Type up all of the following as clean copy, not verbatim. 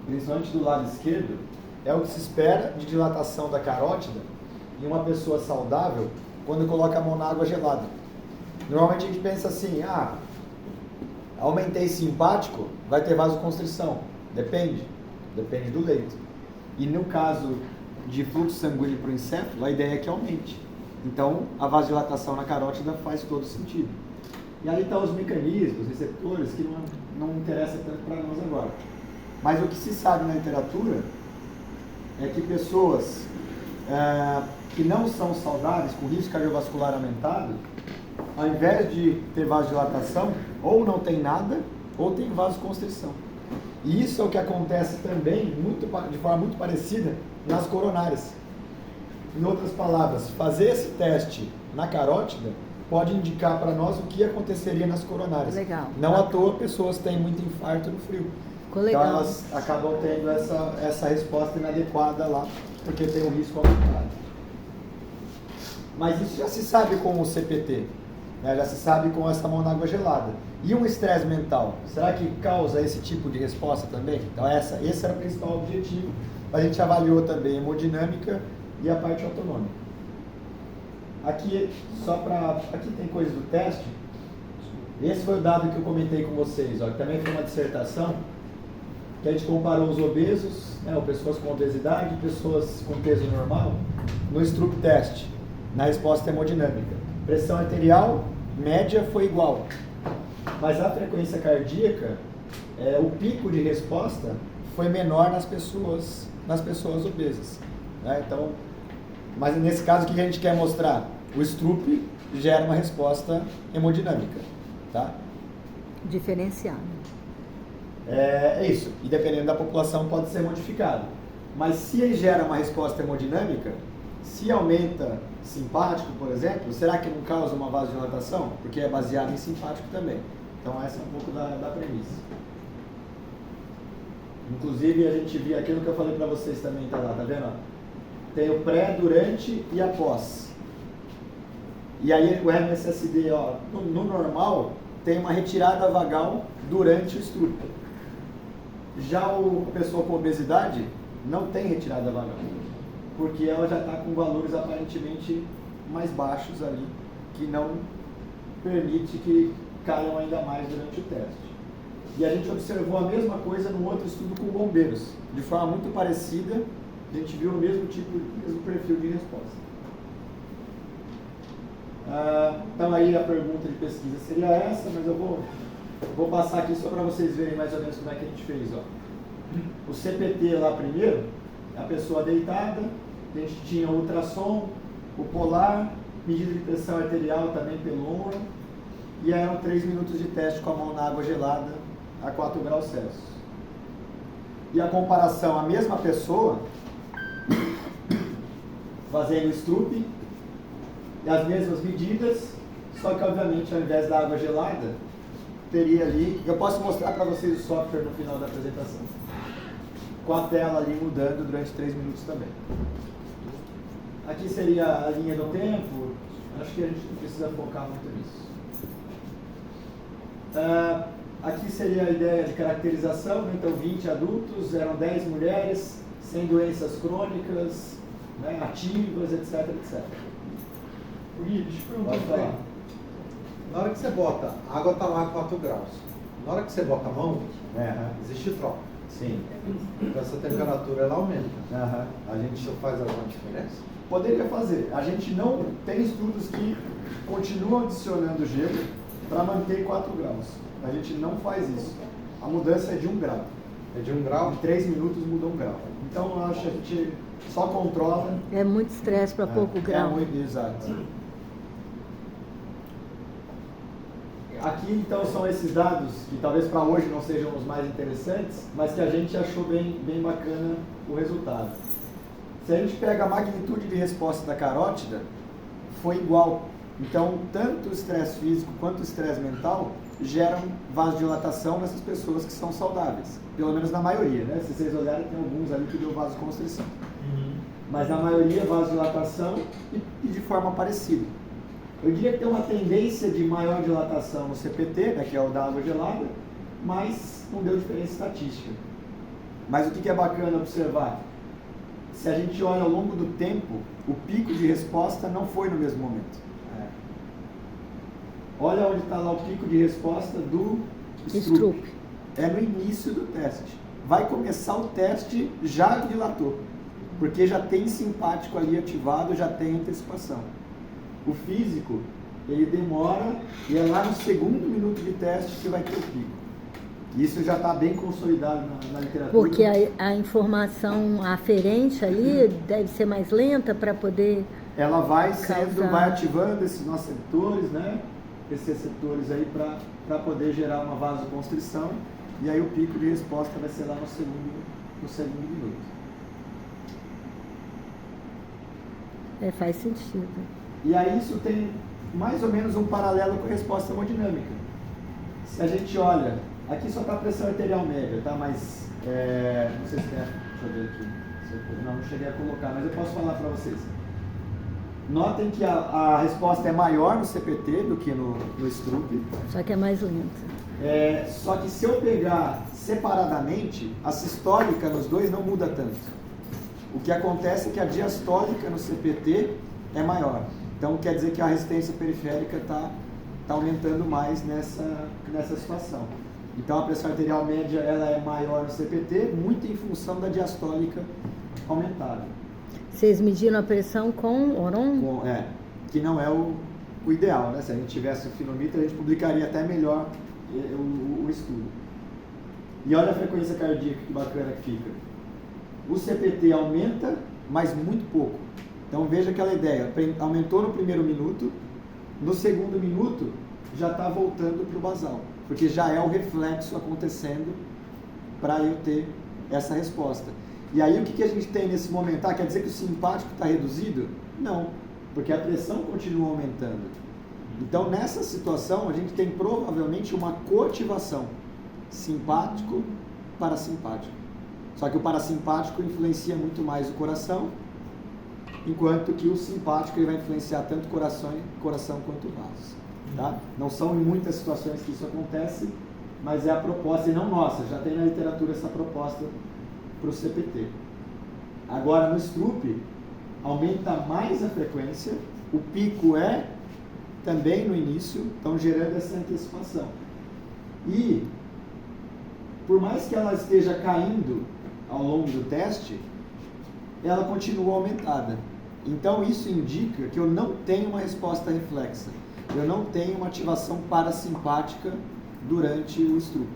principalmente do lado esquerdo, é o que se espera de dilatação da carótida em uma pessoa saudável quando coloca a mão na água gelada. Normalmente a gente pensa assim, aumentei simpático, vai ter vasoconstrição. Depende do leito. E no caso de fluxo sanguíneo para o encéfalo, a ideia é que aumente. Então, a vasodilatação na carótida faz todo sentido. E aí estão os mecanismos, receptores, que não interessa tanto para nós agora. Mas o que se sabe na literatura é que pessoas que não são saudáveis, com risco cardiovascular aumentado, ao invés de ter vasodilatação, ou não tem nada, ou tem vasoconstrição. E isso é o que acontece também, de forma muito parecida, nas coronárias. Em outras palavras, fazer esse teste na carótida pode indicar para nós o que aconteceria nas coronárias. Legal. Não à toa pessoas têm muito infarto no frio. Legal. Então elas acabam tendo essa resposta inadequada lá, porque tem um risco aumentado. Mas isso já se sabe com o CPT, né? Já se sabe com essa mão na água gelada. E um estresse mental, será que causa esse tipo de resposta também? Então esse era o principal objetivo. A gente avaliou também a hemodinâmica e a parte autonômica. Aqui tem coisa do teste. Esse foi o dado que eu comentei com vocês, ó, que também foi uma dissertação, que a gente comparou os obesos, né, ou pessoas com obesidade, pessoas com peso normal, no Stroop test, na resposta hemodinâmica. Pressão arterial média foi igual, mas a frequência cardíaca, o pico de resposta foi menor nas pessoas obesas, né? Então, mas nesse caso, o que a gente quer mostrar? O Stroop gera uma resposta hemodinâmica, tá? Diferenciado. É isso, e dependendo da população pode ser modificado. Mas se ele gera uma resposta hemodinâmica, se aumenta simpático, por exemplo, será que não causa uma vasodilatação? Porque é baseado em simpático também. Então essa é um pouco da premissa. Inclusive a gente viu aquilo que eu falei para vocês também, tá lá, tá vendo? Tem o pré, durante e após. E aí o MSSD, no normal, tem uma retirada vagal durante o Stroop. Já a pessoa com obesidade não tem retirada vagal, porque ela já está com valores aparentemente mais baixos ali, que não permite que caiam ainda mais durante o teste. E a gente observou a mesma coisa num outro estudo com bombeiros, de forma muito parecida, a gente viu o mesmo perfil de resposta. Então aí a pergunta de pesquisa seria essa, mas eu vou passar aqui só para vocês verem mais ou menos como é que a gente fez. O CPT lá primeiro, a pessoa deitada, a gente tinha o ultrassom, o polar, medida de pressão arterial também pelo ombro, e eram 3 minutos de teste com a mão na água gelada a 4 graus Celsius. E a comparação, a mesma pessoa fazendo Stroop, e as mesmas medidas, só que obviamente ao invés da água gelada, teria ali, eu posso mostrar para vocês o software no final da apresentação, com a tela ali mudando durante 3 minutos também. Aqui seria a linha do tempo, acho que a gente não precisa focar muito nisso. Aqui seria a ideia de caracterização, né? Então 20 adultos, eram 10 mulheres, sem doenças crônicas, né? Ativas, etc, etc. Gui, deixa eu perguntar. Na hora que você bota, a água está lá a 4 graus. Na hora que você bota a mão, existe troca. Sim. Então essa temperatura ela aumenta. A gente Isso faz alguma diferença? poderia fazer. A gente não tem estudos que continuam adicionando gelo para manter 4 graus. A gente não faz isso. A mudança é de 1 grau. É de 1 grau? Em 3 minutos muda 1 grau. Então eu acho que a gente só controla. É muito estresse para pouco grau. É muito, exato. Aqui então são esses dados que talvez para hoje não sejam os mais interessantes, mas que a gente achou bem bacana o resultado. Se a gente pega a magnitude de resposta da carótida, foi igual. Então, tanto o estresse físico quanto o estresse mental geram vasodilatação nessas pessoas que são saudáveis. Pelo menos na maioria, né? Se vocês olharem, tem alguns ali que deu vasoconstrição. Mas na maioria, vasodilatação e de forma parecida. Eu diria que tem uma tendência de maior dilatação no CPT, né, que é o da água gelada, mas não deu diferença estatística. Mas o que é bacana observar? Se a gente olha ao longo do tempo, o pico de resposta não foi no mesmo momento. Olha onde está lá o pico de resposta do Stroop. É no início do teste. Vai começar o teste, já dilatou. Porque já tem simpático ali ativado, já tem antecipação. O físico, ele demora e é lá no segundo minuto de teste que vai ter o pico. Isso já está bem consolidado na literatura. Porque a informação aferente ali deve ser mais lenta para poder... Ela vai ativando esses nossos receptores, né? Esses receptores aí para poder gerar uma vasoconstrição, e aí o pico de resposta vai ser lá no segundo minuto. Faz sentido. E aí isso tem mais ou menos um paralelo com a resposta hemodinâmica. Se a gente olha, aqui só está a pressão arterial média, tá? Mas, não sei se tem, deixa eu ver aqui, não cheguei a colocar, mas eu posso falar para vocês. Notem que a resposta é maior no CPT do que no Stroop. Só que é mais lenta. Só que se eu pegar separadamente, a sistólica nos dois não muda tanto. O que acontece é que a diastólica no CPT é maior. Então quer dizer que a resistência periférica está aumentando mais nessa situação. Então a pressão arterial média ela é maior no CPT, muito em função da diastólica aumentada. Vocês mediram a pressão com Oron? Que não é o ideal, né? Se a gente tivesse o finomíter, a gente publicaria até melhor o estudo. E olha a frequência cardíaca, que bacana que fica. O CPT aumenta, mas muito pouco. Então veja aquela ideia, aumentou no primeiro minuto, no segundo minuto já está voltando para o basal, porque já é o reflexo acontecendo para eu ter essa resposta. E aí o que a gente tem nesse momento? Quer dizer que o simpático está reduzido? Não, porque a pressão continua aumentando. Então nessa situação a gente tem provavelmente uma coativação simpático parasimpático. Só que o parasimpático influencia muito mais o coração, enquanto que o simpático ele vai influenciar tanto o coração quanto o vaso. Tá? Não são em muitas situações que isso acontece, mas é a proposta, e não nossa, já tem na literatura essa proposta para o CPT. Agora no Stroop, aumenta mais a frequência, o pico é também no início, então gerando essa antecipação. E, por mais que ela esteja caindo ao longo do teste, ela continua aumentada. Então isso indica que eu não tenho uma resposta reflexa, eu não tenho uma ativação parasimpática durante o Stroop.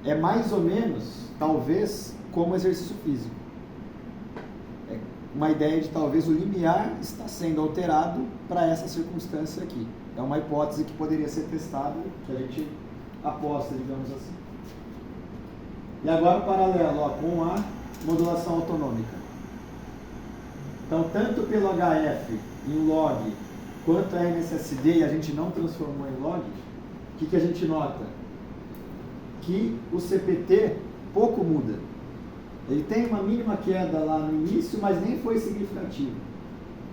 É mais ou menos, talvez, como exercício físico. É uma ideia de talvez o limiar está sendo alterado para essa circunstância aqui. É uma hipótese que poderia ser testada, que a gente aposta, digamos assim. E agora o paralelo com a modulação autonômica. Então, tanto pelo HF em log, quanto a MSSD, a gente não transformou em log, o que a gente nota? Que o CPT pouco muda. Ele tem uma mínima queda lá no início, mas nem foi significativo.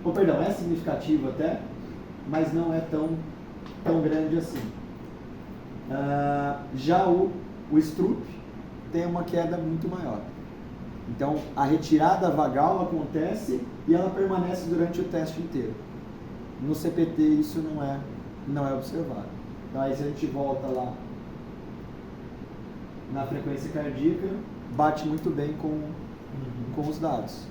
Ou, perdão, é significativo até, mas não é tão grande assim. Já o Stroop tem uma queda muito maior. Então, a retirada vagal acontece e ela permanece durante o teste inteiro. No CPT isso não é observado. Então, aí se a gente volta lá na frequência cardíaca, bate muito bem com os dados.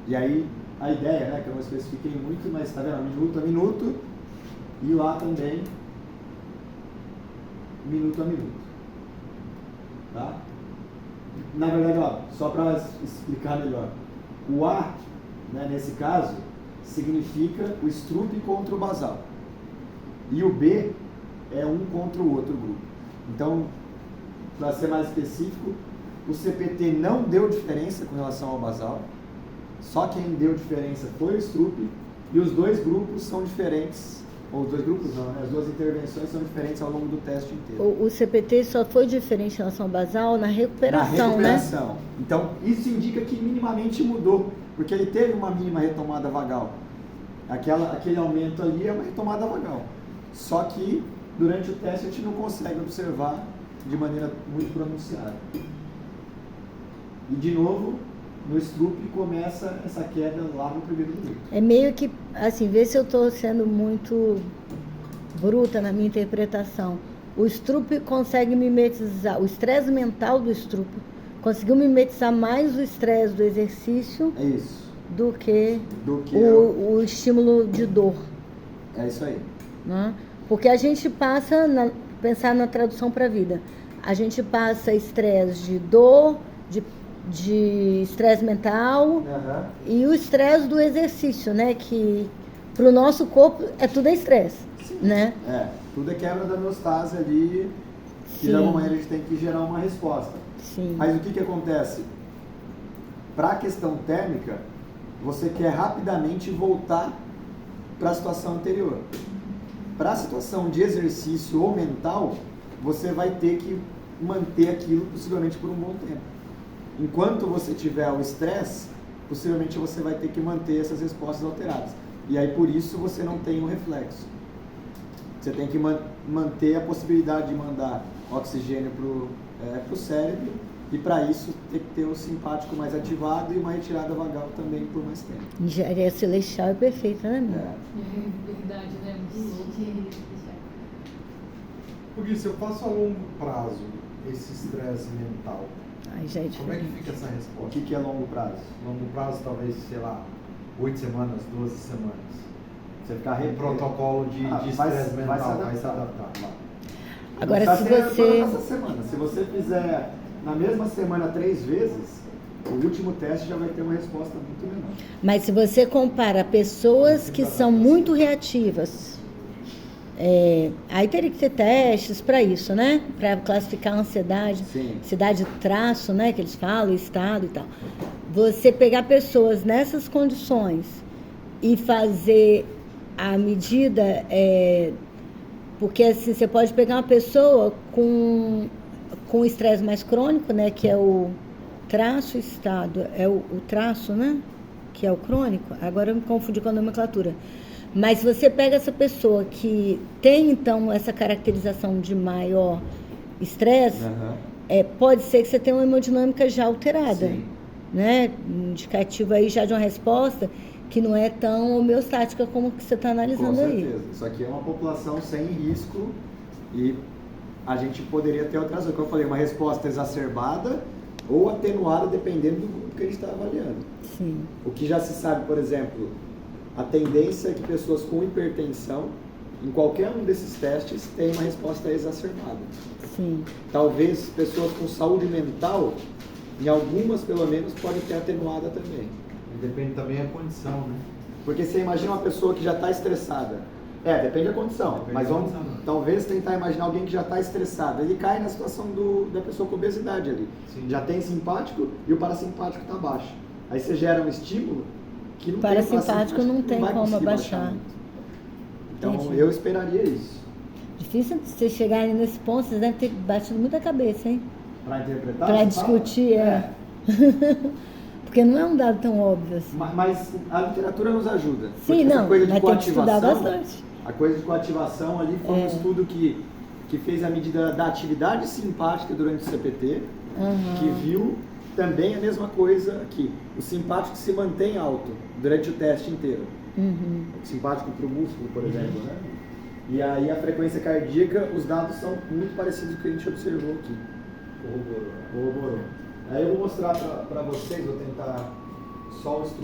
E aí, a ideia, né, que eu não especifiquei muito, mas está vendo, minuto a minuto, e lá também, minuto a minuto. Tá? Na verdade, só para explicar melhor, o A, né, nesse caso, significa o Stroop contra o basal. E o B é um contra o outro grupo. Então, para ser mais específico, o CPT não deu diferença com relação ao basal, só quem deu diferença foi o Stroop, e os dois grupos são diferentes, ou os dois grupos não, né? As duas intervenções são diferentes ao longo do teste inteiro. O CPT só foi diferente em relação ao basal na recuperação, né? Então, isso indica que minimamente mudou, porque ele teve uma mínima retomada vagal. Aquele aumento ali é uma retomada vagal. Só que durante o teste a gente não consegue observar de maneira muito pronunciada. E de novo, no Stroop começa essa queda lá no primeiro minuto. É meio que, assim, vê se eu estou sendo muito bruta na minha interpretação. O Stroop consegue mimetizar, o estresse mental do Stroop conseguiu mimetizar mais o estresse do exercício É isso. do que o estímulo de dor. É isso aí. Né? Porque a gente passa, pensar na tradução para a vida, a gente passa estresse de dor, de estresse mental e o estresse do exercício, né? Que para o nosso corpo tudo é estresse, né? Tudo é quebra da homeostase ali, que de alguma maneira a gente tem que gerar uma resposta. Sim. Mas o que acontece? Para a questão térmica, você quer rapidamente voltar para a situação anterior. Para a situação de exercício ou mental, você vai ter que manter aquilo possivelmente por um bom tempo. Enquanto você tiver o estresse, possivelmente você vai ter que manter essas respostas alteradas. E aí por isso você não tem um reflexo. Você tem que manter a possibilidade de mandar oxigênio para o cérebro, e para isso tem que ter o simpático mais ativado e uma retirada vagal também por mais tempo. Engenharia celestial é perfeita, né, amigo? Verdade, né? Porque se eu faço a longo prazo esse estresse mental, Ai, gente, como é que fica essa resposta? O que é longo prazo? Longo prazo, talvez, sei lá, 8 semanas, 12 semanas. Você ficar Um protocolo de estresse mental vai se adaptar. Agora, se você... Essa semana. Se você fizer na mesma semana 3 vezes, o último teste já vai ter uma resposta muito menor. Mas se você compara pessoas que são muito reativas, aí teria que ter testes para isso, né? Para classificar a ansiedade, ansiedade traço, né? Que eles falam, estado e tal. Você pegar pessoas nessas condições e fazer a medida, porque assim, você pode pegar uma pessoa com estresse mais crônico, né? Que é o traço estado, é o traço, né? Que é o crônico. Agora eu me confundi com a nomenclatura. Mas se você pega essa pessoa que tem, então, essa caracterização de maior estresse, pode ser que você tenha uma hemodinâmica já alterada, né? Indicativo aí já de uma resposta que não é tão homeostática como que você está analisando aí. Com certeza. Isso aqui é uma população sem risco e a gente poderia ter outras coisas. Como eu falei, uma resposta exacerbada ou atenuada, dependendo do grupo que a gente está avaliando. Sim. O que já se sabe, por exemplo, a tendência é que pessoas com hipertensão, em qualquer um desses testes, tenham uma resposta exacerbada. Sim. Talvez pessoas com saúde mental, em algumas pelo menos, podem ter atenuada também. Depende também da condição, né? Porque você imagina uma pessoa que já está estressada. Depende da condição. Mas vamos talvez tentar imaginar alguém que já está estressado. Ele cai na situação da pessoa com obesidade ali. Sim. Já tem simpático e o parasimpático está baixo. Aí você gera um estímulo que não tem parasimpático não tem vai como conseguir abaixar. muito. Então Entendi. eu esperaria isso. Difícil vocês chegarem nesse ponto, vocês devem ter batido muita cabeça, hein? Para interpretar? Para você discutir, fala? Porque não é um dado tão óbvio assim. Mas a literatura nos ajuda. Sim, Porque essa não, coisa de vai ter que estudar coativação, bastante. a coisa de coativação ali foi um estudo que fez a medida da atividade simpática durante o CPT, que viu também a mesma coisa aqui. O simpático se mantém alto durante o teste inteiro. O simpático para o músculo, por exemplo, né? E aí a frequência cardíaca, os dados são muito parecidos com o que a gente observou aqui. Corroborou. Aí eu vou mostrar para vocês, vou tentar só o estudo.